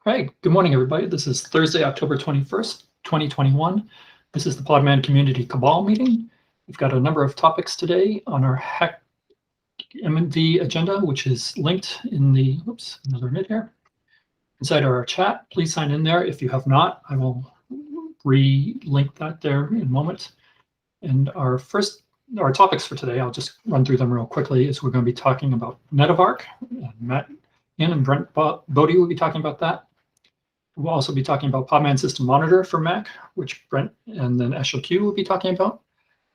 Hi, good morning, everybody. This is Thursday, October 21st, 2021. This is the Podman Community Cabal meeting. We've got a number of topics today on our Hack MV agenda, which is linked in the, oops, another minute here, inside our chat. Please sign in there. If you have not, I will re-link that there in a moment. And our topics for today, I'll just run through them real quickly, is we're going to be talking about Netavark. Matt Ian and Brent Bodie will be talking about that. We'll also be talking about Podman System Monitor for Mac, which Brent and then SLQ will be talking about.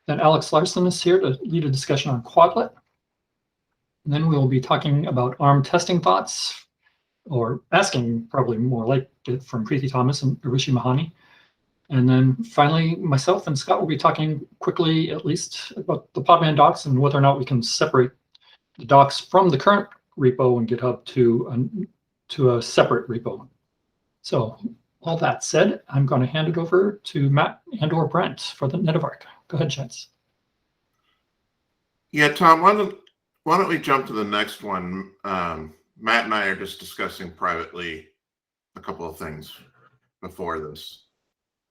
Then Alex Larson is here to lead a discussion on quadlet. And then we will be talking about ARM testing thoughts, or asking probably more like it from Preeti Thomas and Rishi Mahani. And then finally, myself and Scott will be talking quickly, at least, about the Podman Docs and whether or not we can separate the docs from the current repo in GitHub to a separate repo. So all that said, I'm going to hand it over to Matt and/or Brent for the Netavark. Go ahead, gents. Yeah, Tom, why don't we jump to the next one? Matt and I are just discussing privately a couple of things before this.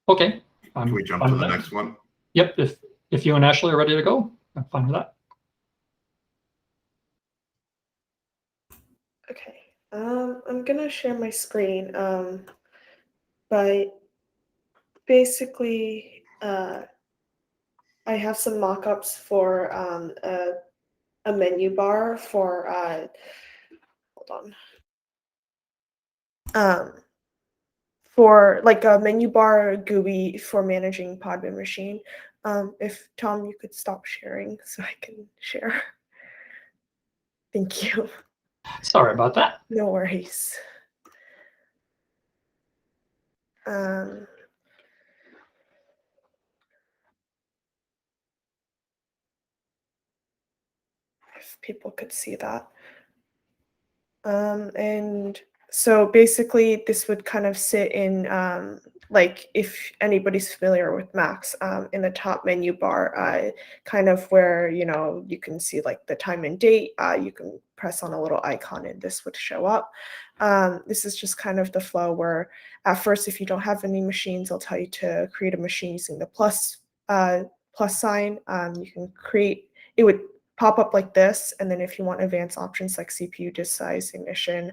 Okay. Can we jump to the next one? Yep. If you and Ashley are ready to go, I'm fine with that. Okay. I'm gonna share my screen. But basically, I have some mock-ups for a menu bar for hold on. For like a menu bar GUI for managing Podman machine. If Tom, you could stop sharing so I can share. Thank you. Sorry about that. No worries. If people could see that. And so basically this would kind of sit in, like if anybody's familiar with Macs, in the top menu bar, kind of where, you can see like the time and date, you can press on a little icon and this would show up. This is just kind of the flow where at first, if you don't have any machines, they'll tell you to create a machine using the plus sign. You can create, it would pop up like this, and then if you want advanced options like CPU, disk size, ignition,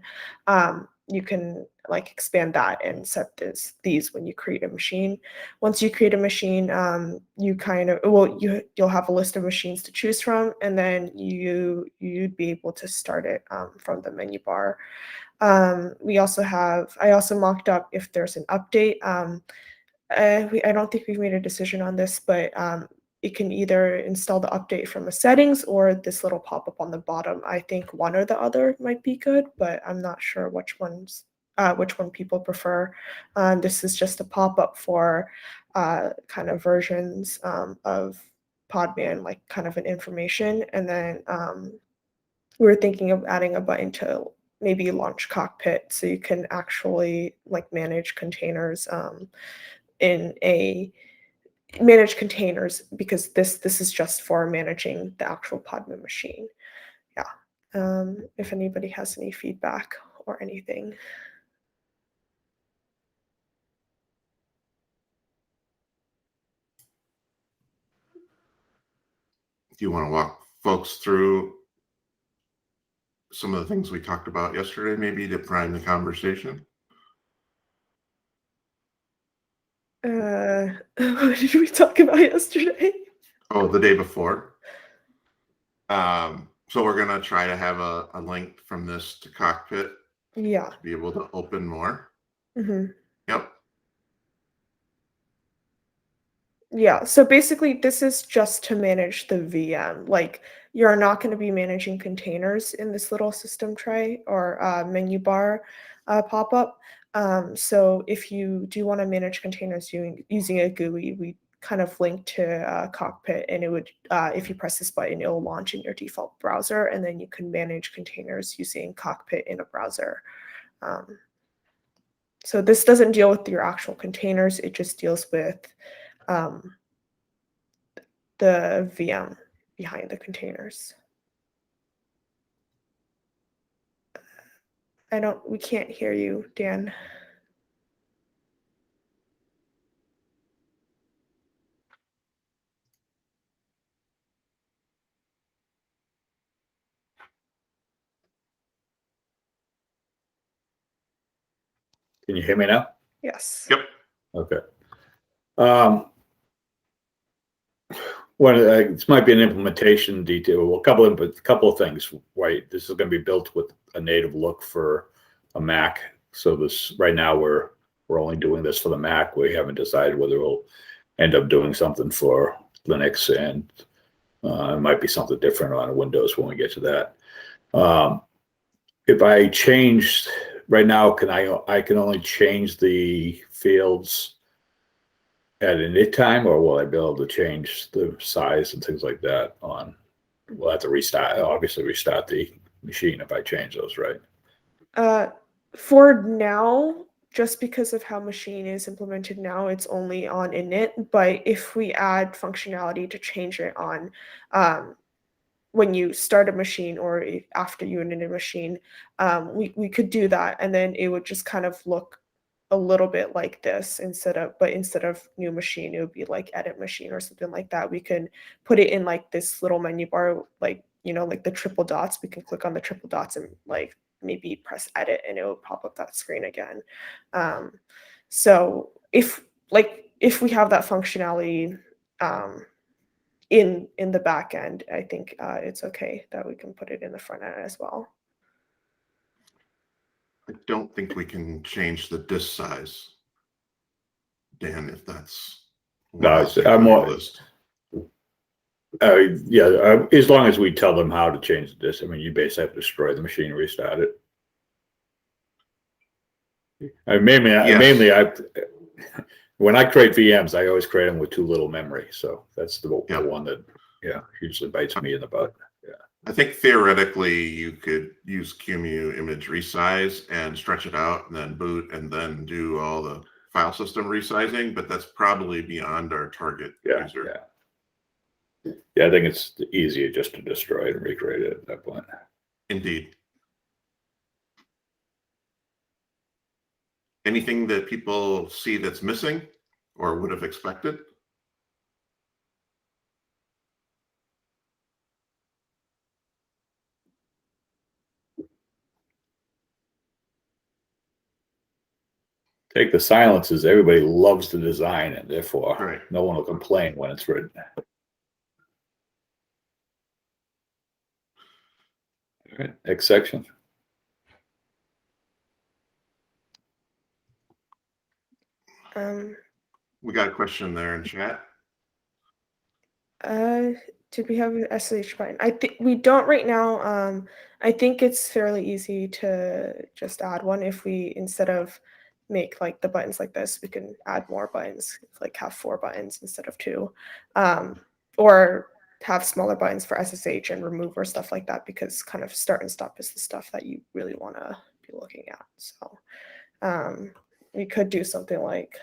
you can like expand that and set these when you create a machine. Once you create a machine, you kind of, well, you'll have a list of machines to choose from, and then you'd be able to start it from the menu bar. I also mocked up if there's an update. I don't think we've made a decision on this, but it can either install the update from the settings or this little pop-up on the bottom. I think one or the other might be good, but I'm not sure which one people prefer. This is just a pop-up for kind of versions of Podman, like kind of an information. And then we were thinking of adding a button to maybe launch Cockpit so you can actually like manage containers manage containers, because this is just for managing the actual Podman machine. Yeah. If anybody has any feedback or anything. Do you want to walk folks through some of the things we talked about yesterday, maybe to prime the conversation? What did we talk about yesterday? Oh, the day before. So we're going to try to have a link from this to Cockpit. Yeah. To be able to open more. Mm-hmm. Yep. Yeah, so basically this is just to manage the VM. Like you're not going to be managing containers in this little system tray or menu bar pop-up. So if you do want to manage containers using a GUI, we kind of link to Cockpit, and it would, if you press this button, it will launch in your default browser, and then you can manage containers using Cockpit in a browser. So this doesn't deal with your actual containers, it just deals with the VM behind the containers. We can't hear you, Dan. Can you hear me now? Yes. Yep. Okay. This might be an implementation detail. A couple of things. Right, this is going to be built with a native look for a Mac. So this right now we're only doing this for the Mac. We haven't decided whether we'll end up doing something for Linux, and it might be something different on Windows when we get to that. If I changed right now, I can only change the fields at init time, or will I be able to change the size and things like that on? We'll have to restart the machine if I change those, right? For now, just because of how machine is implemented now, it's only on init. But if we add functionality to change it on when you start a machine or after you init a machine, we could do that, and then it would just kind of look a little bit like this instead of new machine, it would be like edit machine or something like that. We can put it in like this little menu bar, like, like the triple dots. We can click on the triple dots and like maybe press edit and it will pop up that screen again. So if we have that functionality in the back end, I think it's okay that we can put it in the front end as well. I don't think we can change the disk size, Dan, if that's No, I'm more list. As long as we tell them how to change the disk. I mean, you basically have to destroy the machine and restart it. Mainly, when I create VMs, I always create them with too little memory. So that's the one that usually bites me in the butt. Yeah. I think theoretically you could use QEMU image resize and stretch it out and then boot and then do all the file system resizing, but that's probably beyond our target user. Yeah, I think it's easier just to destroy it and recreate it at that point. Indeed. Anything that people see that's missing or would have expected? Take the silences. Everybody loves to design, and therefore no one will complain when it's written. All right, next section. We got a question there in chat. Did we have an SSH button? I think we don't right now. I think it's fairly easy to just add one. If we, instead of make like the buttons like this, we can add more buttons, like have 4 buttons instead of 2, or have smaller buttons for SSH and remove or stuff like that, because kind of start and stop is the stuff that you really want to be looking at. So we could do something like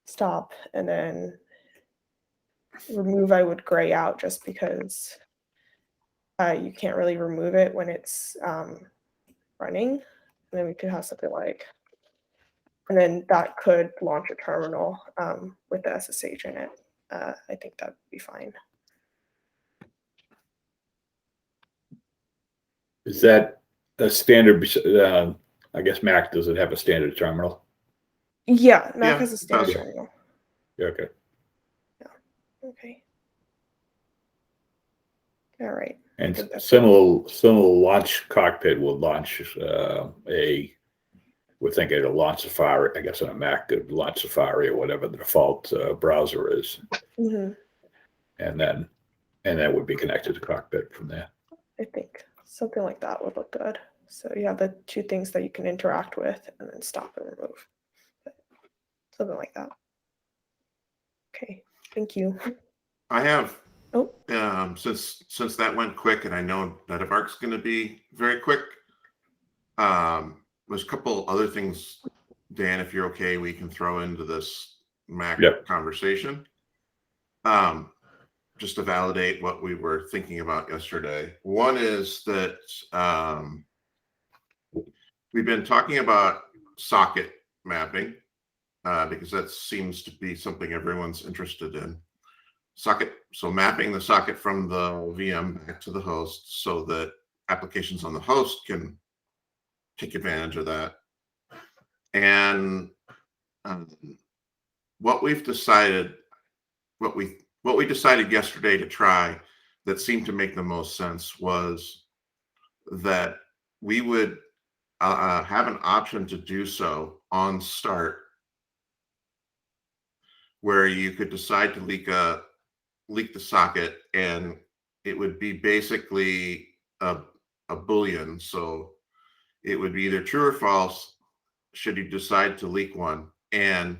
stop and then remove. I would gray out just because you can't really remove it when it's running. And then we could have something like, and then that could launch a terminal with the SSH in it. I think that would be fine. Is that a standard? I guess Mac, does it have a standard terminal? Yeah, Mac has a standard terminal. Yeah, okay. Okay. All right. And similar launch cockpit will launch we're thinking it'll launch Safari. I guess on a Mac, it launch Safari or whatever the default browser is. Mm-hmm. And that would be connected to cockpit from there. I think something like that would look good. So you have the 2 things that you can interact with and then stop and remove. Something like that. Okay, thank you. I have, oh, since that went quick, and I know Netavark's going to be very quick. There's a couple other things, Dan, if you're okay, we can throw into this Mac conversation. Just to validate what we were thinking about yesterday. One is that we've been talking about socket mapping because that seems to be something everyone's interested in. Socket, so mapping the socket from the VM back to the host so that applications on the host can take advantage of that. And what we've decided, what we decided yesterday to try that seemed to make the most sense was that we would have an option to do so on start, where you could decide to leak the socket, and it would be basically a Boolean. So it would be either true or false should you decide to leak one, and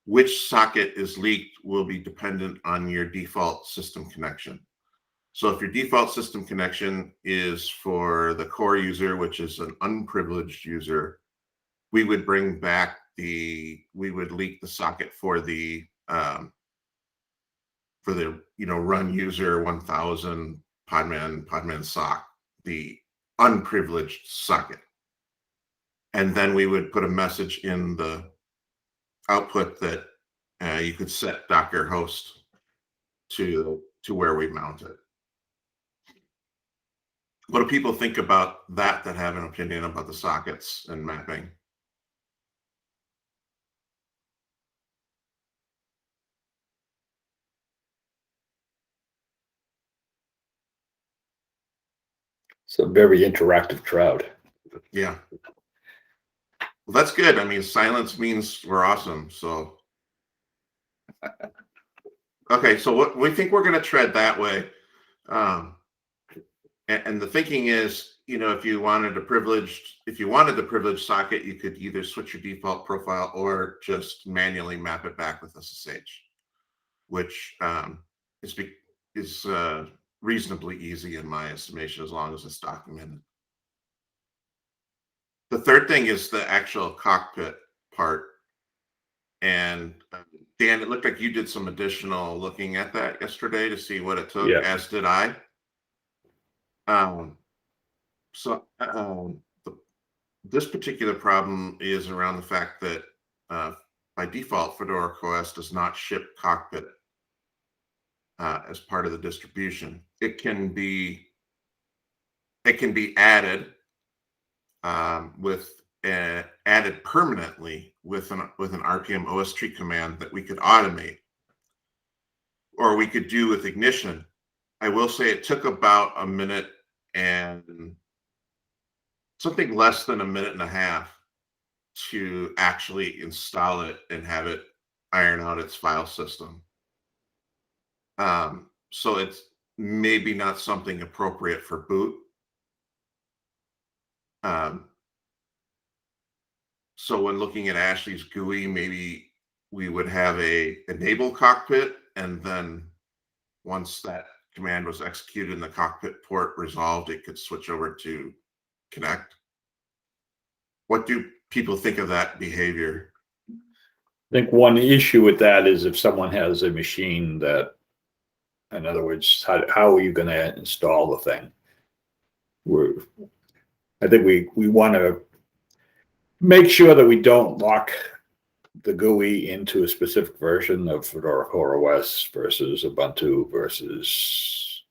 which socket is leaked will be dependent on your default system connection. So if your default system connection is for the core user, which is an unprivileged user, we would bring back we would leak the socket for the run user 1000 Podman sock, the unprivileged socket. And then we would put a message in the output that you could set Docker host to where we mount it. What do people think about that have an opinion about the sockets and mapping? It's a very interactive crowd. Yeah. Well, that's good. I mean, silence means we're awesome. So, okay. So what we think we're going to tread that way. And the thinking is, if you wanted the privileged socket, you could either switch your default profile or just manually map it back with SSH, which is reasonably easy in my estimation, as long as it's documented. The third thing is the actual cockpit part. And Dan, it looked like you did some additional looking at that yesterday to see what it took, as did I. This particular problem is around the fact that by default, Fedora OS does not ship cockpit as part of the distribution. It can be added added permanently with an RPM OS tree command that we could automate, or we could do with Ignition. I will say it took about a minute and something less than a minute and a half to actually install it and have it iron out its file system. So it's maybe not something appropriate for boot. So when looking at Ashley's GUI, maybe we would have a enable cockpit, and then once that command was executed and the cockpit port resolved, it could switch over to connect. What do people think of that behavior? I think one issue with that is if someone has a machine that, in other words, how are you going to install the thing? I think we want to make sure that we don't lock the GUI into a specific version of Fedora Core OS versus Ubuntu versus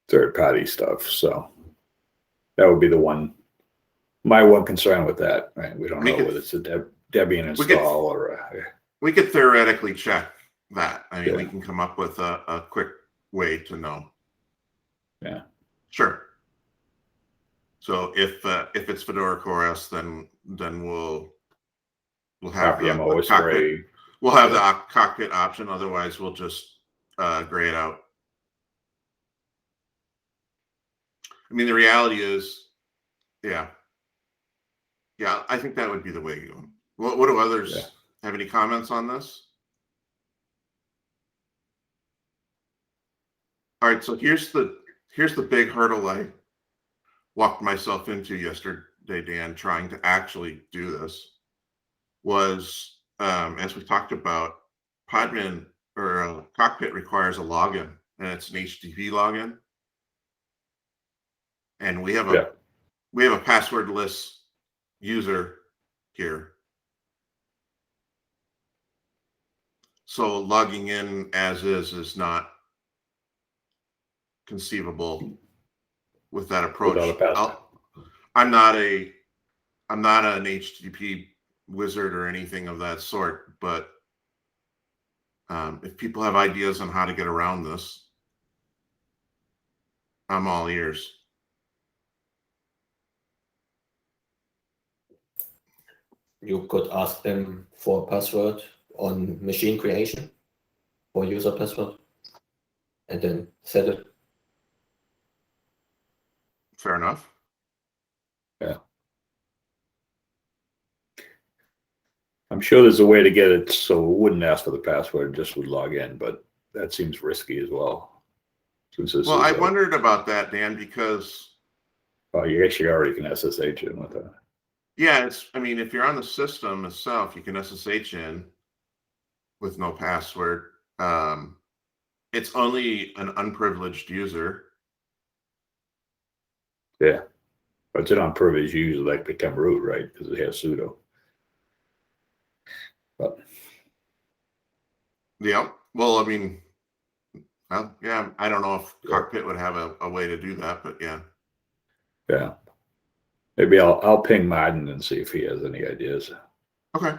third-party stuff. So that would be my one concern with that. Right? We don't know whether it's a Debian install or we could theoretically check that. I mean, we can come up with a quick way to know. Yeah. Sure. So if it's Fedora Core OS, then we'll have the cockpit. We'll have the cockpit option. Otherwise, we'll just gray it out. I mean, the reality is, yeah, I think that would be the way to go. What do others have any comments on this? All right, so here's the big hurdle I walked myself into yesterday, Dan, trying to actually do this. Was as we talked about, Podman or Cockpit requires a login, and it's an HTTP login, and we have a passwordless user here. So logging in as is not conceivable with that approach. I'm not a I'm not an HTTP wizard or anything of that sort, but if people have ideas on how to get around this, I'm all ears. You could ask them for a password on machine creation or user password and then set it. Fair enough. Yeah. I'm sure there's a way to get it so it wouldn't ask for the password, just would log in, but that seems risky as well. Since this Well, is I wondered about that, Dan, because you actually already can SSH in with that. yeah, I mean, if you're on the system itself, you can SSH in with no password. It's only an unprivileged user. Yeah. But it's an unprivileged user that become root, right? Because it has sudo. But Yeah. Well, I mean, yeah, I don't know if Cockpit would have a way to do that, but yeah. yeah. Maybe I'll ping Martin and see if he has any ideas. Okay.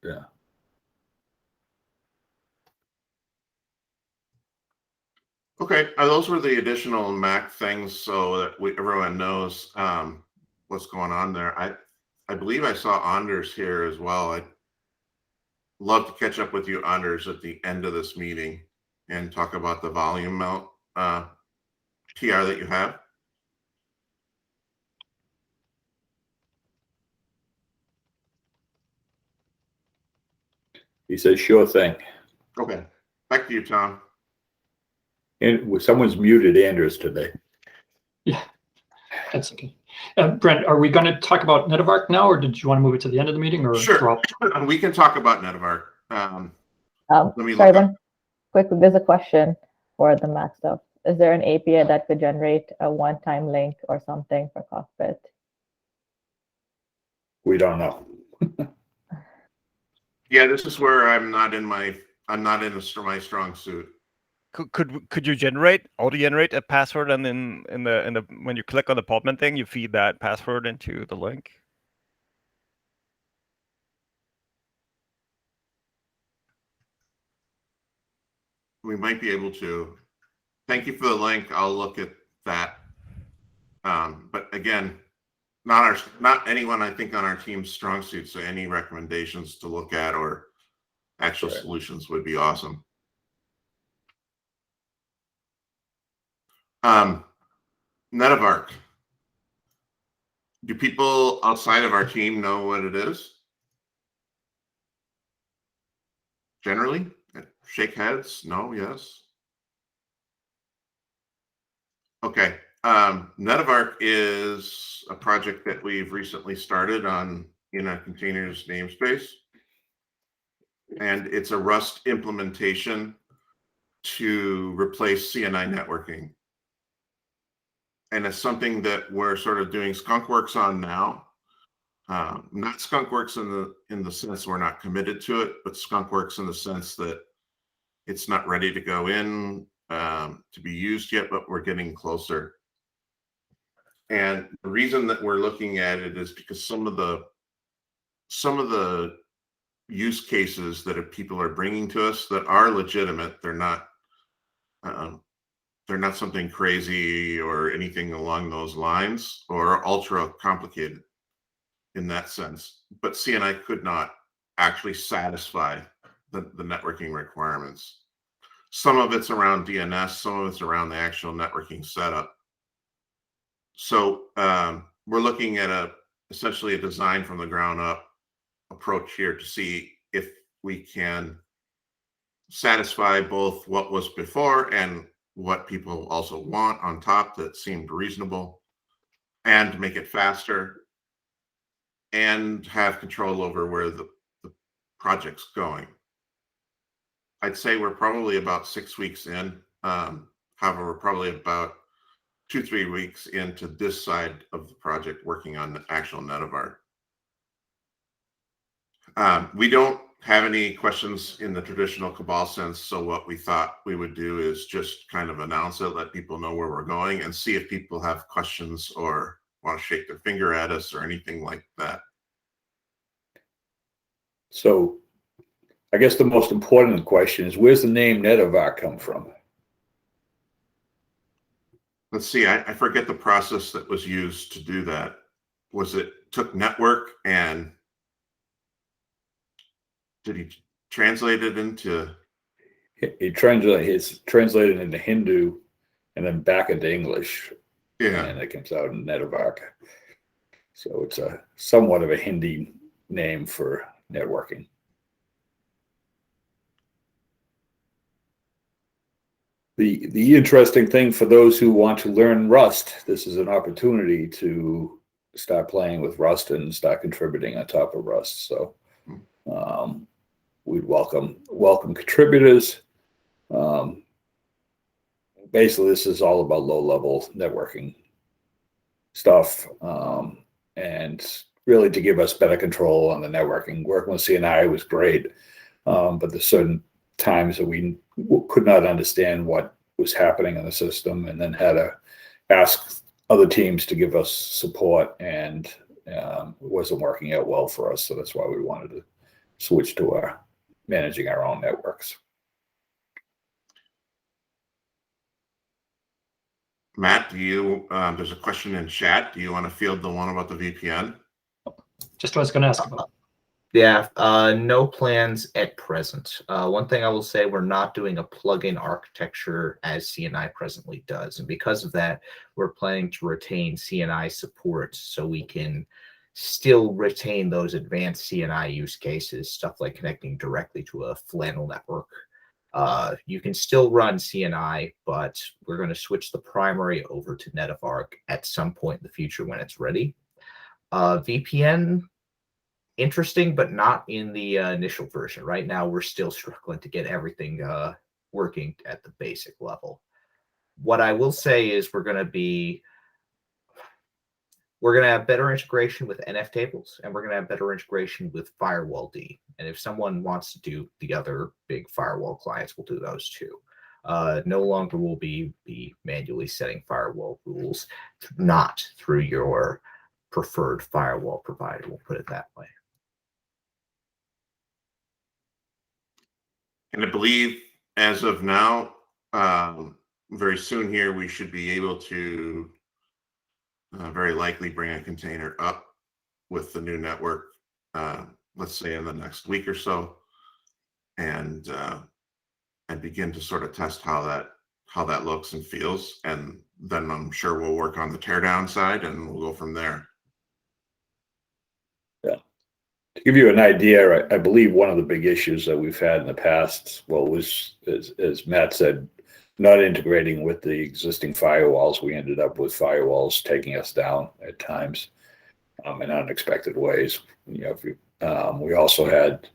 Yeah. Okay. Those were the additional Mac things so that everyone knows what's going on there. I believe I saw Anders here as well. I'd love to catch up with you, Anders, at the end of this meeting and talk about the volume mount TR that you have. He says, sure thing. Okay. Back to you, Tom. And someone's muted Anders today. Yeah, that's okay. Brent, are we going to talk about Netavark now, or did you want to move it to the end of the meeting? Or Sure. drop? We can talk about Netavark. Let me sorry, look up. one quick. There's a question for the Mac stuff. Is there an API that could generate a one-time link or something for Cockpit? We don't know. Yeah, this is where I'm not in my strong suit. Could you auto-generate a password, and then in the when you click on the Podman thing, you feed that password into the link? We might be able to. Thank you for the link. I'll look at that. But again, not anyone I think on our team's strong suit. So any recommendations to look at or actual Right. solutions would be awesome. Netavark. Do people outside of our team know what it is? Generally, shake heads. No, yes. Okay. Netavark is a project that we've recently started in a containers namespace. And it's a Rust implementation to replace CNI networking. And it's something that we're sort of doing skunkworks on now. Not skunkworks in the sense we're not committed to it, but skunkworks in the sense that it's not ready to go in to be used yet, but we're getting closer. And the reason that we're looking at it is because some of the use cases that people are bringing to us that are legitimate, they're not something crazy or anything along those lines or ultra complicated in that sense. But CNI could not actually satisfy the networking requirements. Some of it's around DNS, some of it's around the actual networking setup. So we're looking at essentially a design from the ground up approach here to see if we can satisfy both what was before and what people also want on top that seemed reasonable, and make it faster and have control over where the project's going. I'd say we're probably about 6 weeks in. However, we're probably about 2-3 weeks into this side of the project working on the actual Netavark. We don't have any questions in the traditional Cabal sense, so what we thought we would do is just kind of announce it, let people know where we're going, and see if people have questions or want to shake their finger at us or anything like that. So I guess the most important question is, where's the name Netavark come from? Let's see, I forget the process that was used to do that. Was it took network and did he translate it into? He translated into Hindu and then back into English. Yeah. And it comes out in Netavark. So it's a somewhat of a Hindi name for networking. The interesting thing for those who want to learn Rust, this is an opportunity to start playing with Rust and start contributing on top of Rust. So we'd welcome contributors. Basically, this is all about low-level networking stuff, and really to give us better control on the networking. Working with CNI was great, but there's certain times that we could not understand what was happening in the system, and then had to ask other teams to give us support, and it wasn't working out well for us. So that's why we wanted to switch to managing our own networks. Matt, do you, there's a question in chat. Do you want to field the one about the VPN? Just what I was going to ask about. Yeah, no plans at present. One thing I will say, we're not doing a plugin architecture as CNI presently does. And because of that, we're planning to retain CNI support so we can still retain those advanced CNI use cases, stuff like connecting directly to a flannel network. You can still run CNI, but we're going to switch the primary over to Netavark at some point in the future when it's ready. VPN, interesting, but not in the initial version. Right now, we're still struggling to get everything working at the basic level. What I will say is we're going to have better integration with NF tables, and we're going to have better integration with Firewall D. And if someone wants to do the other big firewall clients, we'll do those too. No longer will be manually setting firewall rules, not through your preferred firewall provider. We'll put it that way. And I believe as of now, very soon here, we should be able to very likely bring a container up with the new network, let's say in the next week or so, and begin to sort of test how that looks and feels. And then I'm sure we'll work on the teardown side and we'll go from there. Yeah. To give you an idea, I believe one of the big issues that we've had in the past, was, as Matt said, not integrating with the existing firewalls. We ended up with firewalls taking us down at times in unexpected ways. We also had,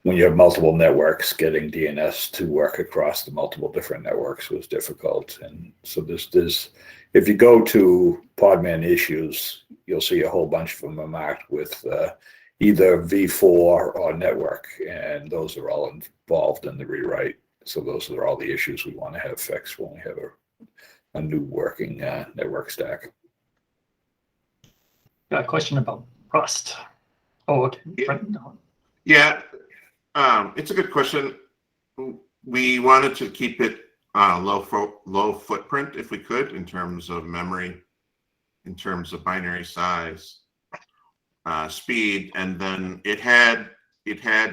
when you have multiple networks, getting DNS to work across the multiple different networks was difficult. And so there's if you go to Podman issues, you'll see a whole bunch of them are marked with either V4 or network, and those are all involved in the rewrite. So those are all the issues we want to have fixed when we have a new working network stack. Got a question about Rust. Oh, okay. Yeah, it's a good question. We wanted to keep it low footprint if we could, in terms of memory, in terms of binary size, speed, and then it had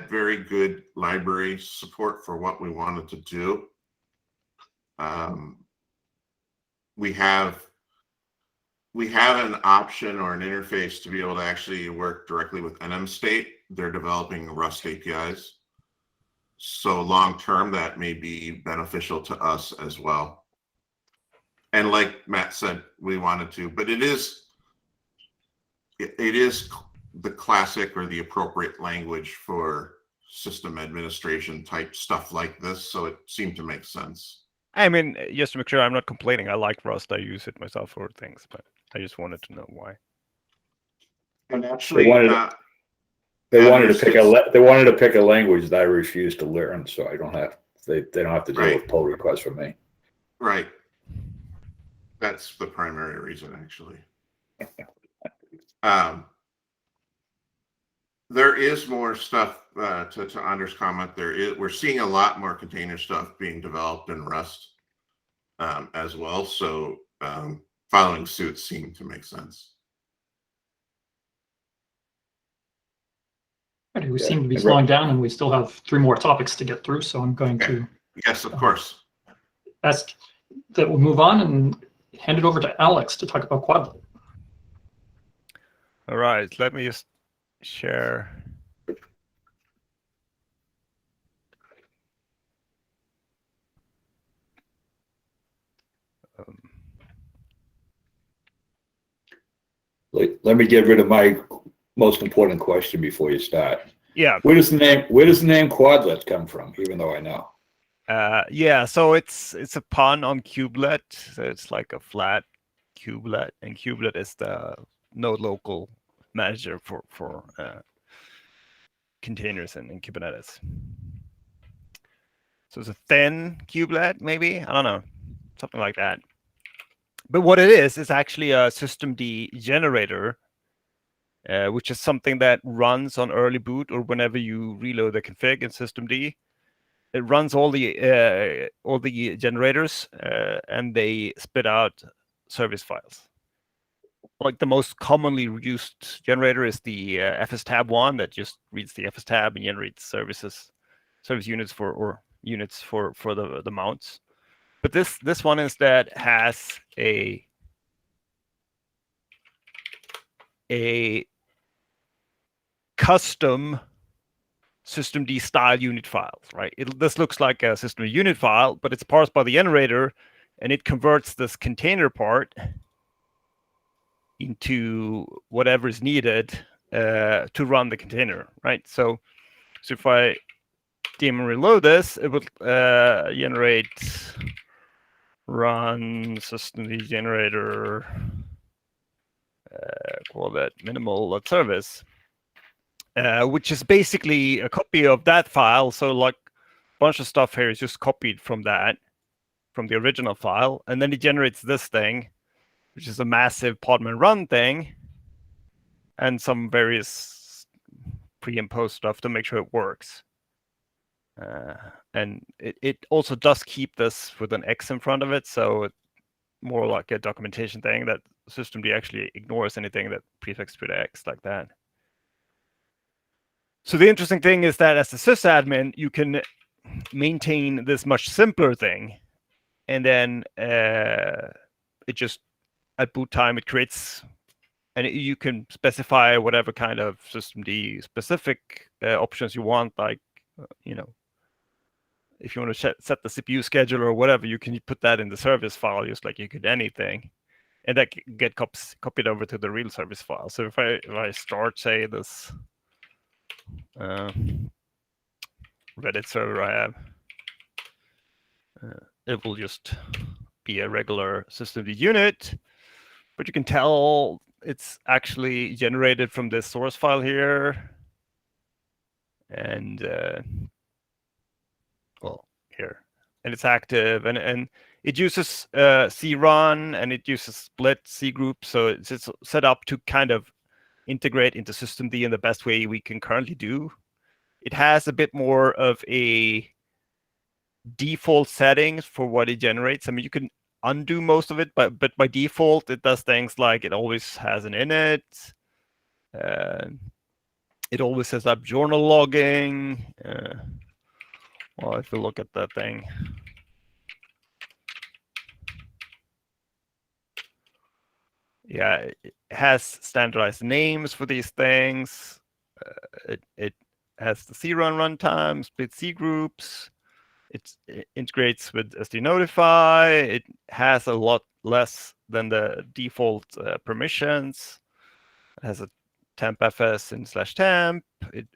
very good library support for what we wanted to do. We have an option or an interface to be able to actually work directly with NMState. They're developing Rust APIs. So long term, that may be beneficial to us as well. And like Matt said, we wanted to, but it is the classic or the appropriate language for system administration type stuff like this. So it seemed to make sense. I mean, just to make sure I'm not complaining, I like Rust. I use it myself for things, but I just wanted to know why. And actually, they wanted to pick a language that I refused to learn, so I don't have they don't have to deal with pull requests from me. Right. That's the primary reason, actually. There is more stuff to Anders' comment. We're seeing a lot more container stuff being developed in Rust as well. So following suit seemed to make sense. Right, we Yeah, seem to be and slowing down, and we still have 3 more topics to get through. So I'm going Okay. to Yes, of course. ask that we'll move on and hand it over to Alex to talk about quadlet. All right, let me just share. Let me get rid of my most important question before you start. Yeah. Where does the name quadlet come from? Even though I know. Yeah, so it's a pun on kubelet. So it's like a flat kubelet, and kubelet is the node local manager for containers in Kubernetes. So it's a thin kubelet, maybe, I don't know, something like that. But what it is actually a systemd generator, which is something that runs on early boot or whenever you reload the config in systemd. It runs all the generators, and they spit out service files. Like the most commonly used generator is the fstab1 that just reads the fstab and generates service units for the mounts. But this one instead has a custom systemd style unit files, right? This looks like a systemd unit file, but it's parsed by the generator, and it converts this container part into whatever is needed to run the container, right? So if I daemon reload this, it would generate run systemd generator call that minimal.service. Which is basically a copy of that file. So like a bunch of stuff here is just copied from that, from the original file. And then it generates this thing, which is a massive Podman run thing, and some various pre and post stuff to make sure it works. And it also does keep this with an X in front of it. So it's more like a documentation thing that systemd actually ignores anything that prefixed with X like that. So the interesting thing is that as a sysadmin, you can maintain this much simpler thing, and then it just at boot time it creates, and you can specify whatever kind of systemd specific options you want, like if you want to set the CPU schedule or whatever, you can put that in the service file just like you could anything, and that get copied over to the real service file. So if I start, say, this Reddit server I have, it will just be a regular systemd unit, but you can tell it's actually generated from this source file here, and well, here, and it's active, and it uses crun, and it uses split C group, so it's set up to kind of integrate into systemd in the best way we can currently do. It has a bit more of a default settings for what it generates. I mean, you can undo most of it, but by default, it does things like it always has an init. It always sets up journal logging. Well, if you look at that thing, yeah, it has standardized names for these things. It has the crun runtime, split C groups. It integrates with SD-Notify. It has a lot less than the default permissions. It has a tempfs and /temp.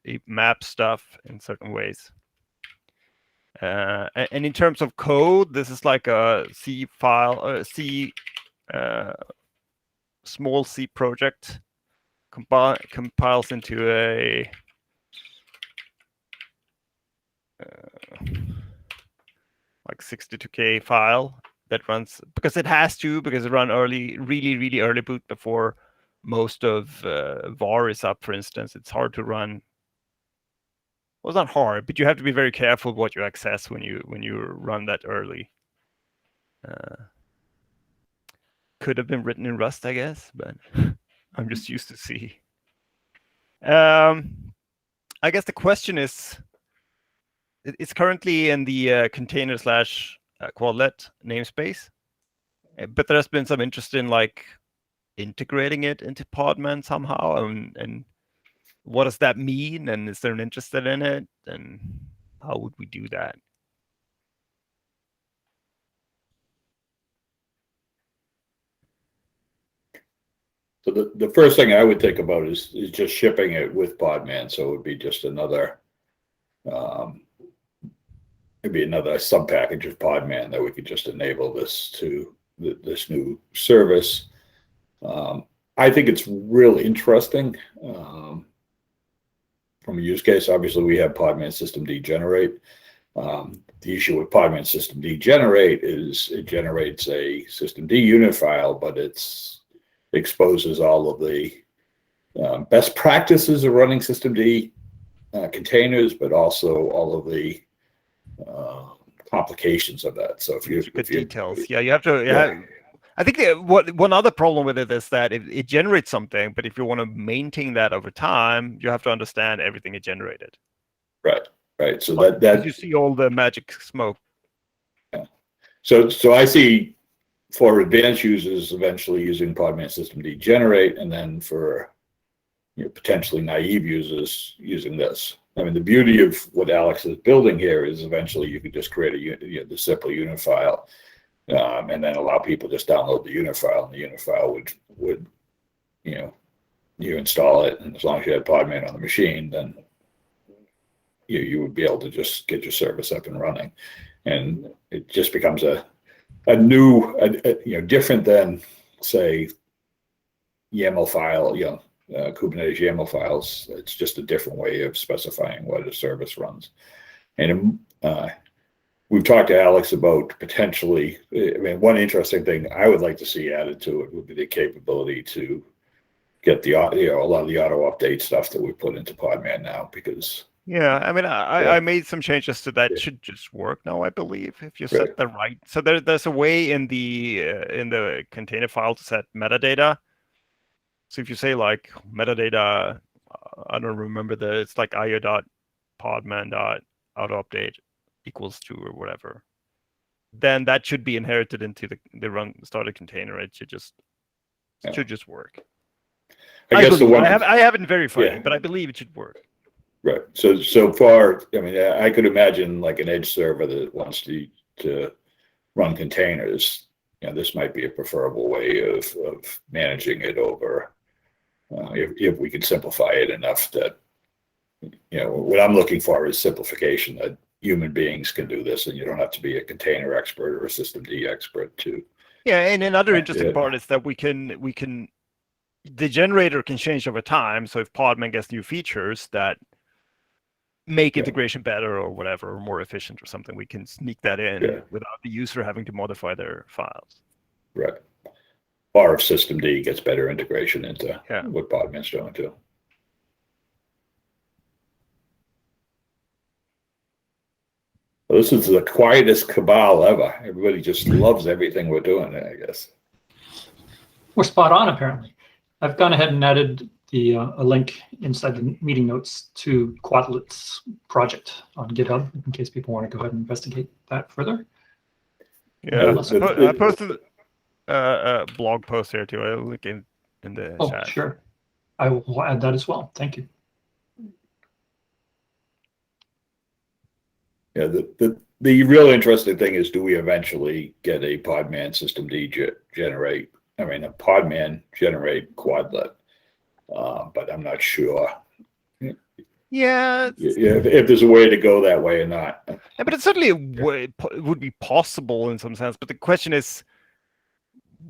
It maps stuff in certain ways. And in terms of code, this is like a C file, small C project. Compiles into a like 62K file that runs, because it has to, because it run early, really early boot before most of var is up, for instance, it's hard to run. Well, it's not hard, but you have to be very careful what you access when you run that early. Could have been written in Rust, I guess, but I'm just used to C. I guess the question is, it's currently in the container / quadlet namespace, but there's been some interest in like integrating it into Podman somehow, and what does that mean? And is there an interest in it? And how would we do that? So the first thing I would think about is just shipping it with Podman. So it would be just another, it'd be another sub package of Podman that we could just enable this to this new service. I think it's really interesting from a use case. Obviously, we have Podman System Generate. The issue with Podman System Generate is it generates a System D unit file, but it's exposes all of the best practices of running System D containers, but also all of the complications of that. So if you details, yeah, you have to. I think one other problem with it is that it generates something, but if you want to maintain that over time, you have to understand everything it generated. Right. So like, that you see all the magic smoke. Yeah. So I see for advanced users eventually using Podman System Generate, and then for potentially naive users using this. I mean, the beauty of what Alex is building here is eventually you can just create the simple unit file. And then allow people just download the unit file, and the unit file would you install it, and as long as you had Podman on the machine, then you would be able to just get your service up and running, and it just becomes a new different than say YAML file, Kubernetes YAML files. It's just a different way of specifying what a service runs, and we've talked to Alex about potentially, I mean, one interesting thing I would like to see added to it would be the capability to get the a lot of the auto update stuff that we put into Podman now, because I mean, I made some changes to that. Should just work now, I believe, if you set the right. So there's a way in the container file to set metadata. So if you say like metadata, I don't remember it's like io.podman.auto update equals 2 or whatever, then that should be inherited into the run started container. It should just work. I haven't verified it, but I believe it should work. Right. So far, I mean, I could imagine like an edge server that wants to run containers. This might be a preferable way of managing it over if we can simplify it enough that what I'm looking for is simplification, that human beings can do this, and you don't have to be a container expert or a System D expert to. Yeah, and another interesting part is that we can the generator can change over time. So if Podman gets new features that make integration better or whatever, or more efficient or something, we can sneak that in without the user having to modify their files. Right. Or if System D gets better integration into what Podman's doing too. Well, this is the quietest Cabal ever. Everybody just loves everything we're doing, I guess. We're spot on, apparently. I've gone ahead and added a link inside the meeting notes to Quadlet's project on GitHub, in case people want to go ahead and investigate that further. Yeah, I posted a blog post here too. I'll link in the chat. Sure. I will add that as well. Thank you. Yeah, the real interesting thing is, do we eventually get a Podman System Generate? I mean, a Podman Generate Quadlet, but I'm not sure. Yeah, if there's a way to go that way or not. Yeah, but it certainly would be possible in some sense. But the question is,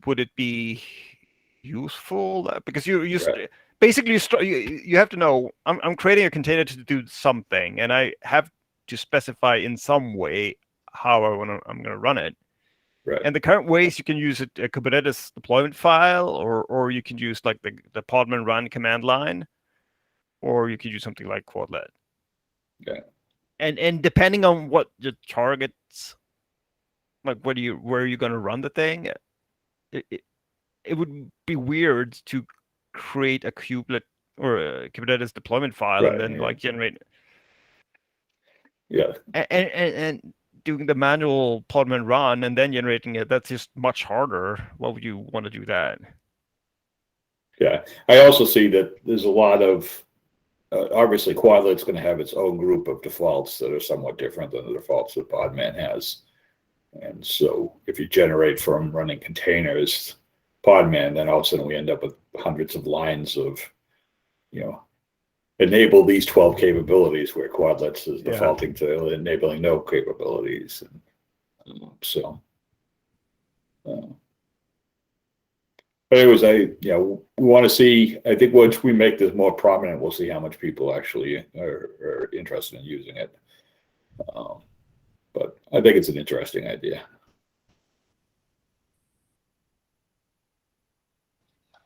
would it be useful? Because you basically you have to know, I'm creating a container to do something, and I have to specify in some way how I'm going to run it. Right. And the current ways you can use a Kubernetes deployment file, or you can use like the Podman run command line, or you could use something like quadlet. Okay. And depending on what your targets, like where are you going to run the thing, it would be weird to create a kubelet or a Kubernetes deployment file Right, and then yeah. like generate. Yeah. And doing the manual Podman run and then generating it, that's just much harder. Why would you want to do that? Yeah. I also see that there's a lot of, obviously Quadlet's going to have its own group of defaults that are somewhat different than the defaults that Podman has. And so if you generate from running containers, Podman, then all of a sudden we end up with hundreds of lines of, enable these 12 capabilities, where Quadlets is defaulting to enabling no capabilities. And so, but anyways, we want to see, I think once we make this more prominent, we'll see how much people actually are interested in using it. But I think it's an interesting idea.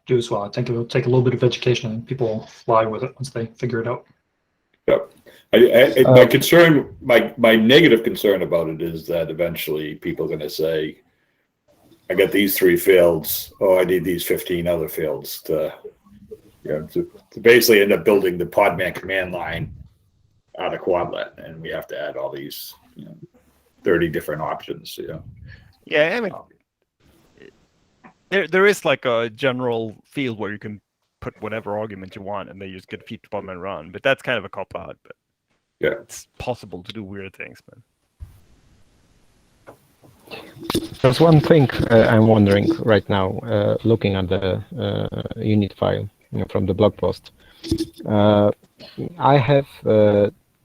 Do as well. I think it'll take a little bit of education and people will fly with it once they figure it out. Yep. My concern, my negative concern about it is that eventually people are going to say, I got these 3 fields. Oh, I need these 15 other fields to basically end up building the Podman command line out of Quadlet, and we have to add all these 30 different options. Yeah, I mean, there is like a general field where you can put whatever argument you want, and they just get feed Podman run. But that's kind of a cop out. But yeah, it's possible to do weird things, man. There's one thing I'm wondering right now, looking at the unit file from the blog post. I have,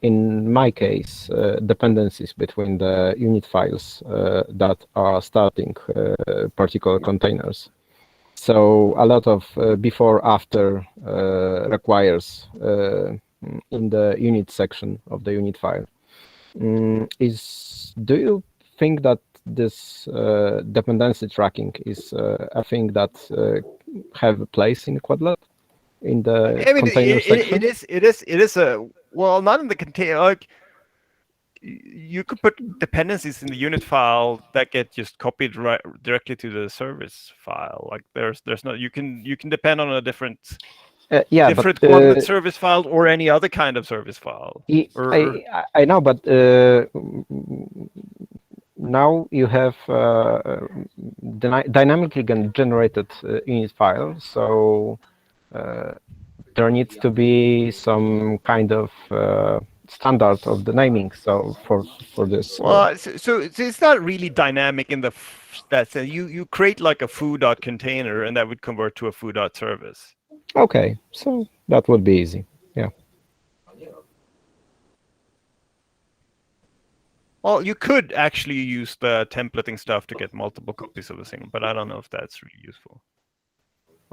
in my case, dependencies between the unit files that are starting particular containers. So a lot of before-after requires in the unit section of the unit file. Do you think that this dependency tracking is a thing that have a place in Quadlet, in the container section? It is a, well, not in the container. Like, you could put dependencies in the unit file that get just copied right directly to the service file. Like there's no, you can depend on a different Quadlet service file or any other kind of service file. I know, but now you have dynamically generated unit file, so there needs to be some kind of standard of the naming. So for this, well, so it's not really dynamic in that sense. You create like a foo.container, and that would convert to a foo.service. Okay, so that would be easy. Yeah. Well, you could actually use the templating stuff to get multiple copies of the single, but I don't know if that's really useful.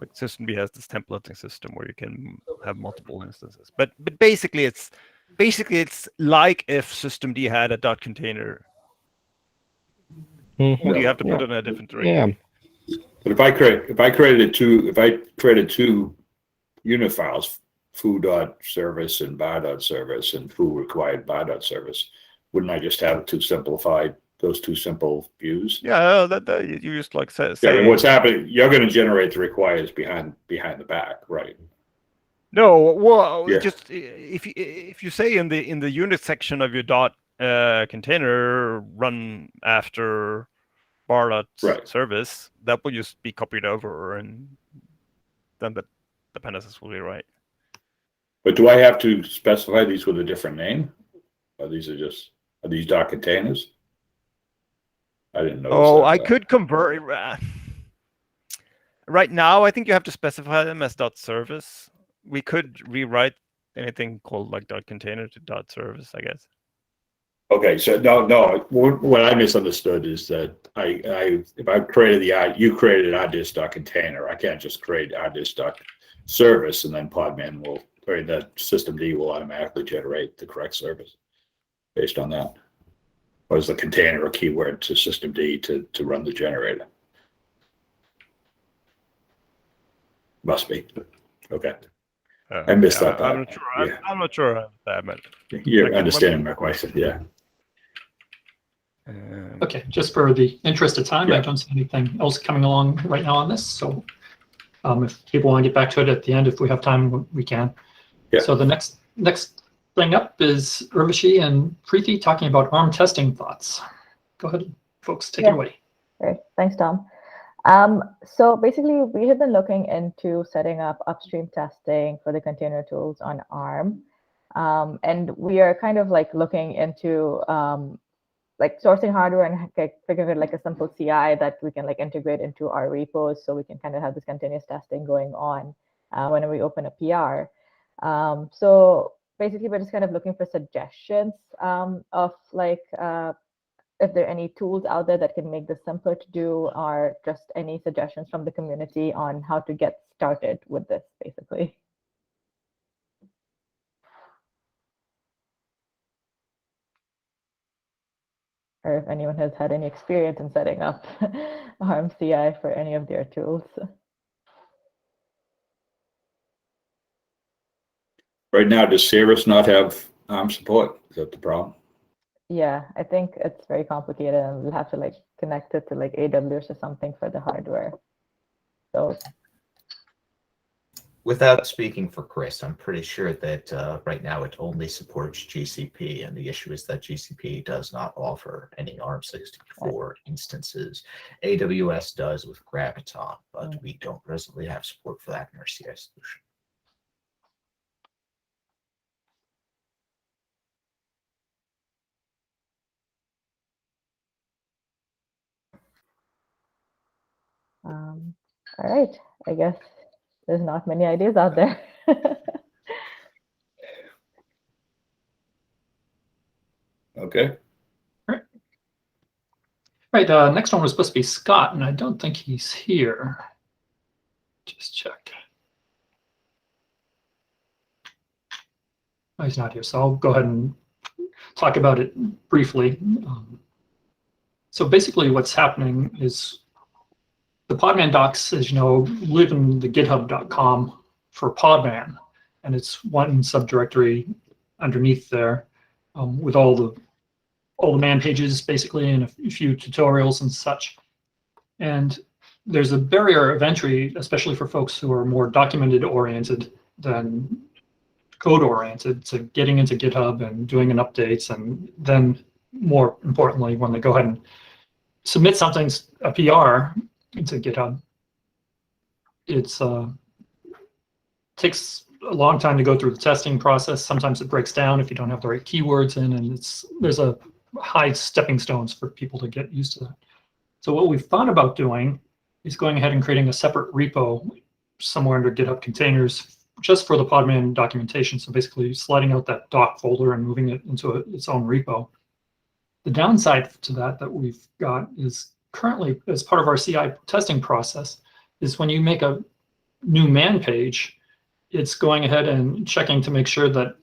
Like systemd has this templating system where you can have multiple instances, but basically it's like if systemd had a .container. Mm-hmm. You have to put it in a different directory. Yeah. But if I created two unit files, foo.service and bar.service, and foo required bar.service, wouldn't I just have those two simple views? Yeah, that you just like say. Yeah, I mean, what's happening? You're going to generate the requires behind the back, right? No, well, Yeah. just if you say in the unit section of your container run after bar.service, that will just be copied over, and then the dependencies will be right. But do I have to specify these with a different name? Or are these doc containers? I didn't know. Oh, I could convert. Right now, I think you have to specify them as .service. We could rewrite anything called like .container to .service, I guess. Okay, so no. What I misunderstood is that if I created you created .container, I can't just create .service and then Podman the systemd will automatically generate the correct service based on that. Or is the container a keyword to systemd to run the generator? Must be. Okay. I missed that part. I'm not sure. Yeah. I'm not sure of that, but You're understanding my question, yeah. Okay, just for the interest of time, I Yeah. don't see anything else coming along right now on this. So if people want to get back to it at the end, if we have time, we can. Yeah. So the next thing up is Urvashi and Preeti talking about ARM testing thoughts. Go ahead, folks, take it Yeah. away. Great. Thanks, Tom. So basically, we have been looking into setting up upstream testing for the container tools on ARM. And we are kind of like looking into like sourcing hardware and figuring out like a simple CI that we can like integrate into our repos, so we can kind of have this continuous testing going on when we open a PR. So basically, we're just kind of looking for suggestions of like if there are any tools out there that can make this simpler to do, or just any suggestions from the community on how to get started with this, basically. Or if anyone has had any experience in setting up ARM CI for any of their tools. Right now, does Cirrus not have ARM support? Is that the problem? Yeah, I think it's very complicated, and we'll have to like connect it to like AWS or something for the hardware. So Without speaking for Chris, I'm pretty sure that right now it only supports GCP, and the issue is that GCP does not offer any ARM64 instances. AWS does with Graviton, but we don't presently have support for that in our CI solution. all right, I guess there's not many ideas out there. Okay. Right, next one was supposed to be Scott, and I don't think he's here. Just check. Oh, he's not here, so I'll go ahead and talk about it briefly. So basically what's happening is the Podman Docs, as you know, live in the github.com for Podman, and it's one subdirectory underneath there with all the man pages basically, and a few tutorials and such. And there's a barrier of entry, especially for folks who are more documented oriented than code oriented, to getting into GitHub and doing an updates, and then more importantly, when they go ahead and submit something, a PR into GitHub, it's takes a long time to go through the testing process. Sometimes it breaks down if you don't have the right keywords in, and there's a high stepping stones for people to get used to that. So what we've thought about doing is going ahead and creating a separate repo somewhere under GitHub containers just for the Podman documentation. So basically sliding out that doc folder and moving it into its own repo. The downside to that we've got is currently, as part of our CI testing process, is when you make a new man page, it's going ahead and checking to make sure that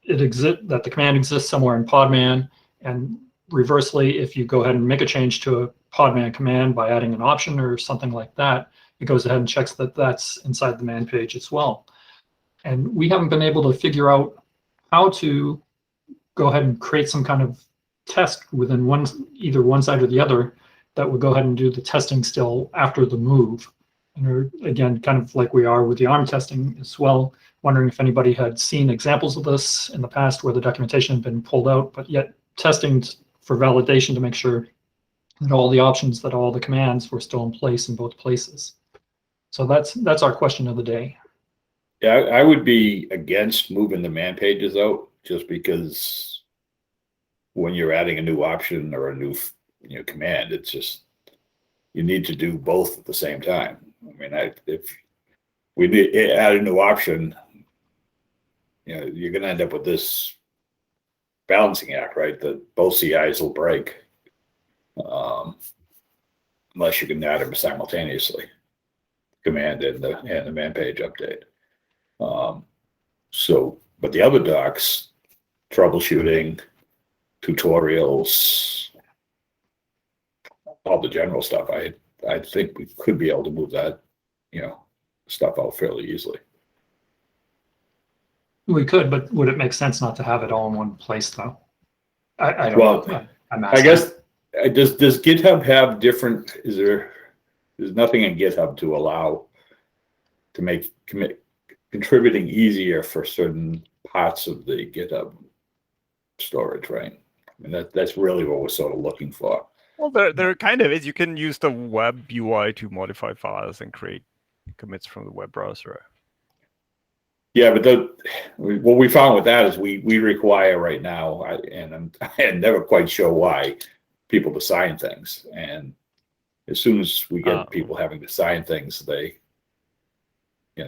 that the command exists somewhere in Podman, and reversely, if you go ahead and make a change to a Podman command by adding an option or something like that, it goes ahead and checks that that's inside the man page as well. And we haven't been able to figure out how to go ahead and create some kind of test within either one side or the other that would go ahead and do the testing still after the move. And we're, again, kind of like we are with the ARM testing as well, wondering if anybody had seen examples of this in the past where the documentation had been pulled out, but yet testing for validation to make sure that all the options, that all the commands were still in place in both places. So that's our question of the day. Yeah, I would be against moving the man pages out, just because when you're adding a new option or a new command, it's just, you need to do both at the same time. I mean, if we add a new option, you're going to end up with this balancing act, right? That both CIs will break unless you can add them simultaneously, command and the man page update. But the other docs, troubleshooting, tutorials, all the general stuff. I think we could be able to move that, stuff out fairly easily. We could, but would it make sense not to have it all in one place, though? I don't Well, know. I'm I asking. guess, does GitHub have different, there's nothing in GitHub to allow to make contributing easier for certain parts of the GitHub storage, right? I mean, that's really what we're sort of looking for. Well, there kind of is. You can use the web UI to modify files and create commits from the web browser. Yeah, but what we found with that is we require right now, and I'm never quite sure why, people to sign things. And as soon as we get people having to sign things, the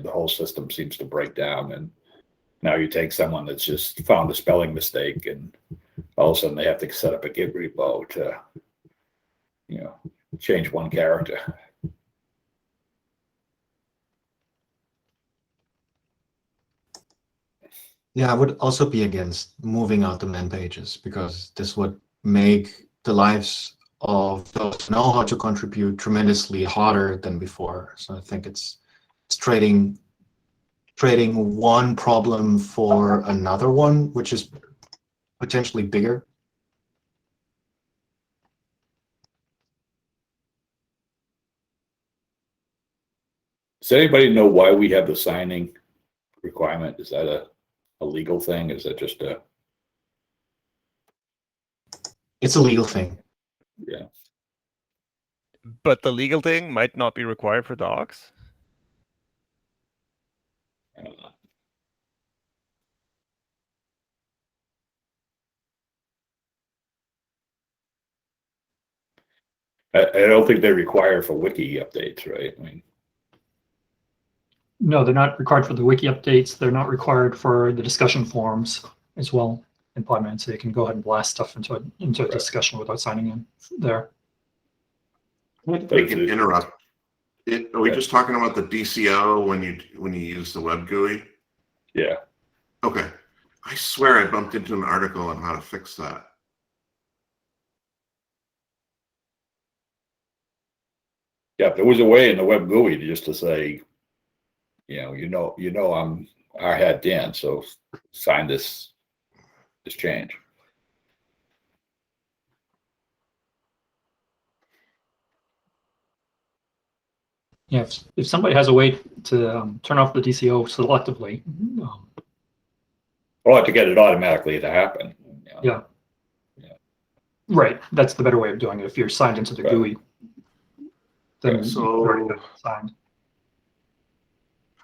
whole system seems to break down. And now you take someone that's just found a spelling mistake, and all of a sudden they have to set up a Git repo to, change one character. Yeah, I would also be against moving out the man pages, because this would make the lives of those who know how to contribute tremendously harder than before. So I think it's trading one problem for another one, which is potentially bigger. Does anybody know why we have the signing requirement? Is that a legal thing? Is that just a... It's a legal thing. Yeah. But the legal thing might not be required for docs. I don't know. I don't think they're required for wiki updates, right? I mean, No, they're not required for the wiki updates. They're not required for the discussion forums as well in Podman, so you can go ahead and blast stuff into a discussion without signing in there. They can interrupt. Are we just talking about the DCO when you use the web GUI? yeah. Okay. I swear I bumped into an article on how to fix that. Yeah, if there was a way in the web GUI just to say, I'm our head Dan, so sign this change. Yeah, if somebody has a way to turn off the DCO selectively, Or to get it automatically to happen. yeah. Right, that's the better way of doing it. If you're signed into the GUI, then Okay, you've so already been signed.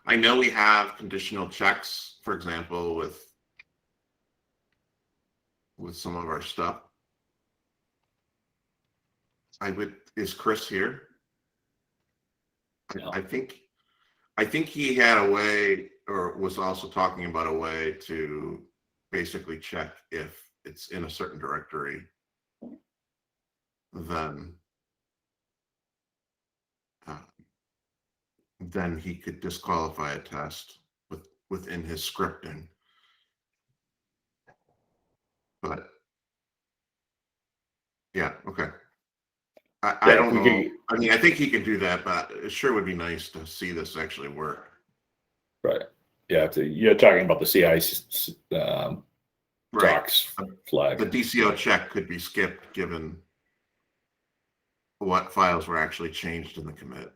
I know we have conditional checks, for example, with some of our stuff. Is Chris here? No. I think he had a way, or was also talking about a way to basically check if it's in a certain directory, then he could disqualify a test within his scripting. But yeah, okay. I don't know. I mean, I think he could do that, but it sure would be nice to see this actually work. Right. Yeah, you're talking about the CI docs flag. The DCO check could be skipped given what files were actually changed in the commit.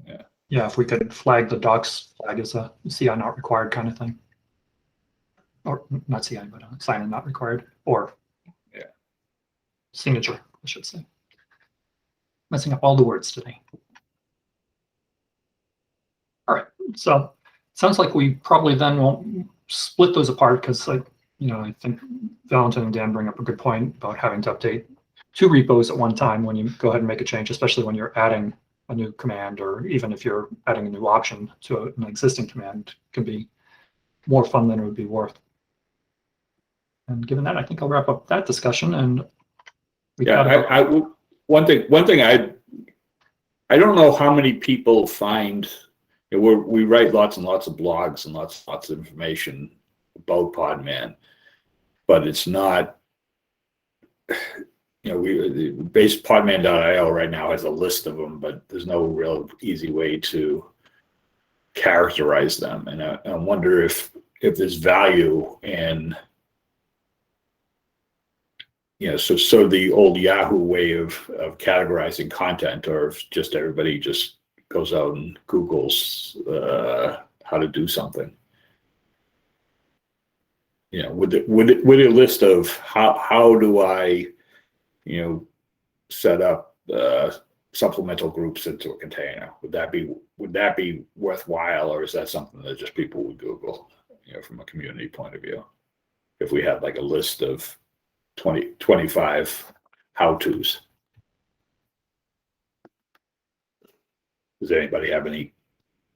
Yeah. Yeah, if we could flag the docs flag as a CI not required kind of thing. Or not CI, but sign in not required, or signature, I should say. Messing up all the words today. All right, so it sounds like we probably then won't split those apart, because I think Valentin and Dan bring up a good point about having to update 2 repos at one time when you go ahead and make a change, especially when you're adding a new command, or even if you're adding a new option to an existing command, can be more fun than it would be worth. And given that, I think I'll wrap up that discussion. And one thing I don't know how many people find, we write lots and lots of blogs and lots of information about Podman, but it's not we base Podman.io right now has a list of them, but there's no real easy way to characterize them. And I wonder if there's value in, so the old Yahoo way of categorizing content, or if just everybody just goes out and Googles how to do something. With a list of how do I, set up supplemental groups into a container? Would that be worthwhile, or is that something that just people would Google, from a community point of view? If we had like a list of 25 how-tos. Does anybody have any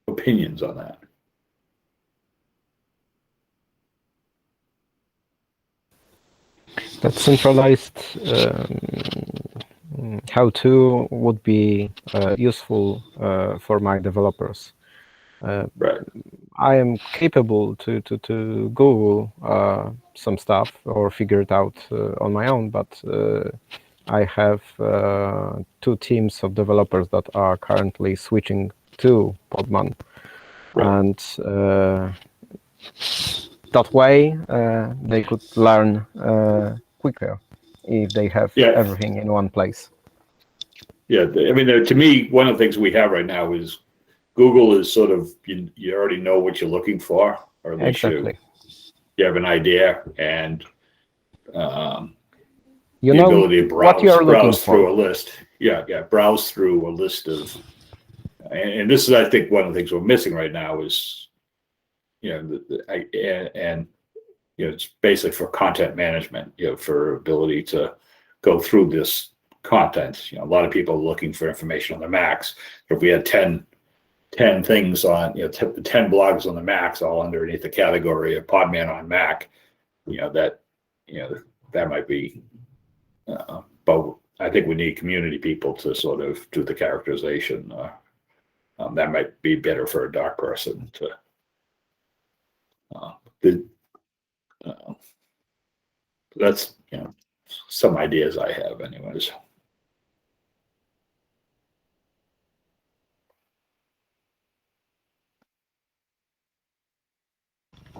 opinions on that? That centralized how-to would be useful for my developers. Right. I am capable to Google some stuff or figure it out on my own, but I have 2 teams of developers that are currently switching to Podman, and that way they could learn quicker if they have everything in one place. Yeah, I mean, to me, one of the things we have right now is Google is sort of, you already know what you're looking for, or at least you have an idea, and the ability to browse through a list. Browse through a list of, and this is, I think, one of the things we're missing right now is, it's basically for content management, for ability to go through this content. A lot of people are looking for information on the Macs. If we had 10 things on, 10 blogs on the Macs, all underneath the category of Podman on Mac, that might be, but I think we need community people to sort of do the characterization. That might be better for a doc person to, that's, some ideas I have anyways.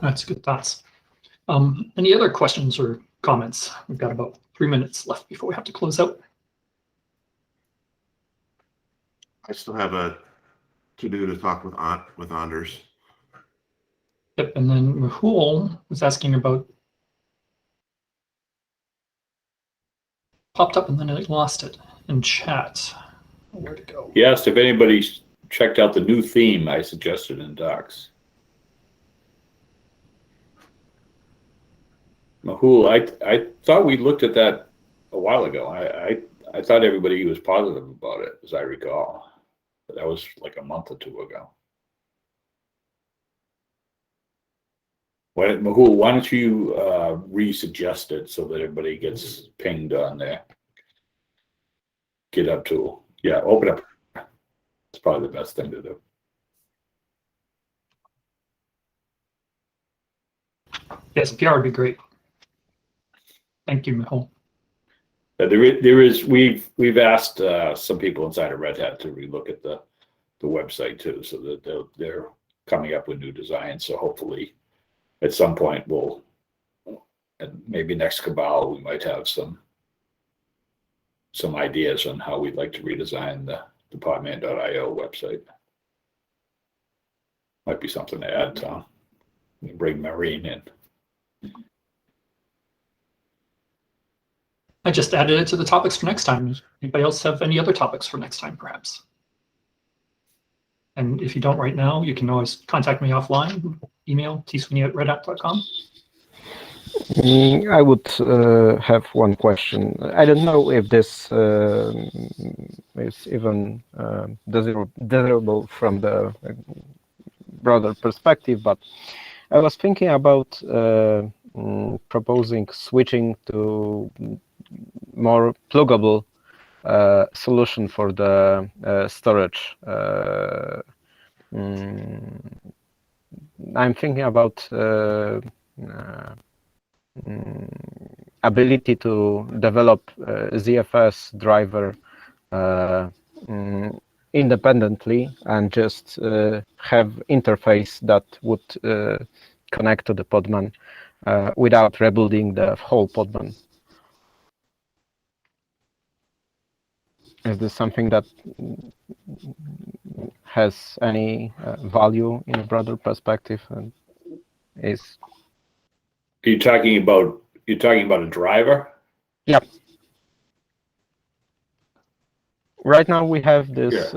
That's good thoughts. Any other questions or comments? We've got about 3 minutes left before we have to close out. I still have a to-do to talk with Anders. Yep, and then Rahul was asking about, popped up and then I lost it in chat. Where to go? He asked if anybody's checked out the new theme I suggested in Docs. Mahul, I thought we looked at that a while ago. I thought everybody was positive about it, as I recall. But that was like a month or 2 ago. Mahul, why don't you re-suggest it so that everybody gets pinged on there? GitHub tool. Yeah, open up. It's probably the best thing to do. Yes, PR would be great. Thank you, Mahul. There is. We've asked some people inside of Red Hat to relook at the website too, so that they're coming up with new designs. So hopefully, at some point, and maybe next Cabal, we might have some ideas on how we'd like to redesign the Podman.io website. Might be something to add, Tom. Bring Marine in. I just added it to the topics for next time. Anybody else have any other topics for next time, perhaps? And if you don't right now, you can always contact me offline. Email tsweeney@redhat.com. I would have one question. I don't know if this is even desirable from the broader perspective, but I was thinking about proposing switching to more pluggable solution for the storage. I'm thinking about ability to develop ZFS driver independently and just have interface that would connect to the Podman without rebuilding the whole Podman. Is this something that has any value in a broader perspective? And is You're talking about a driver? Yep. Right now we have this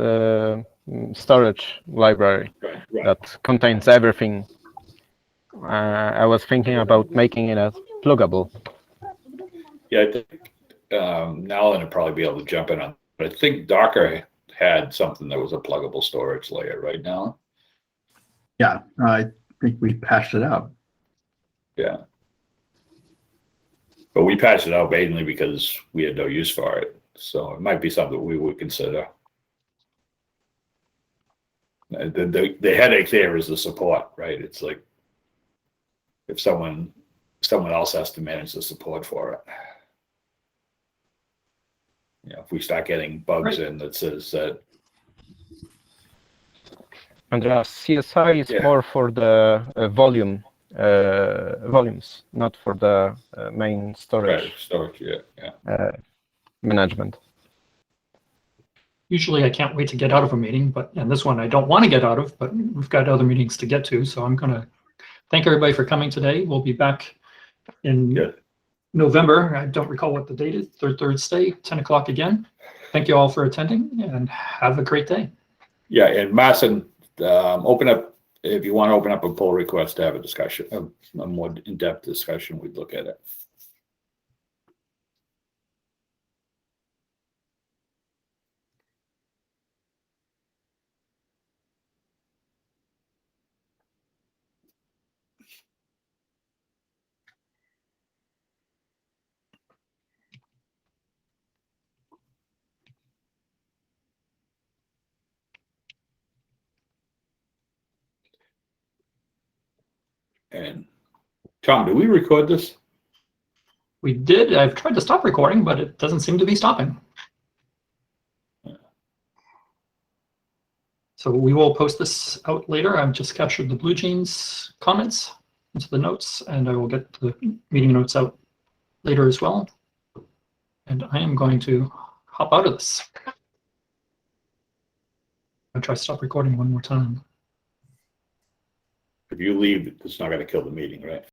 storage library that contains everything. I was thinking about making it as pluggable. Yeah, I think Nalan would probably be able to jump in on, but I think Docker had something that was a pluggable storage layer, right now. Yeah, I think we patched it out. Yeah. But we patched it out mainly because we had no use for it. So it might be something we would consider. The headache there is the support, right? It's like if someone else has to manage the support for it. You know, if we start getting bugs in that says that. Andreas, CSI is more for the volumes, not for the main storage. Storage, management. Usually I can't wait to get out of a meeting, and this one I don't want to get out of, but we've got other meetings to get to. So I'm going to thank everybody for coming today. We'll be back in November. I don't recall what the date is, third Thursday, 10 o'clock again. Thank you all for attending and have a great day. Yeah, and Marcin, open up, if you want to open up a pull request to have a discussion, a more in-depth discussion, we'd look at it. And Tom, do we record this? We did. I've tried to stop recording, but it doesn't seem to be stopping. So we will post this out later. I've just captured the Blue Jeans comments into the notes, and I will get the meeting notes out later as well. And I am going to hop out of this. I'll try to stop recording one more time. If you leave, it's not going to kill the meeting, right?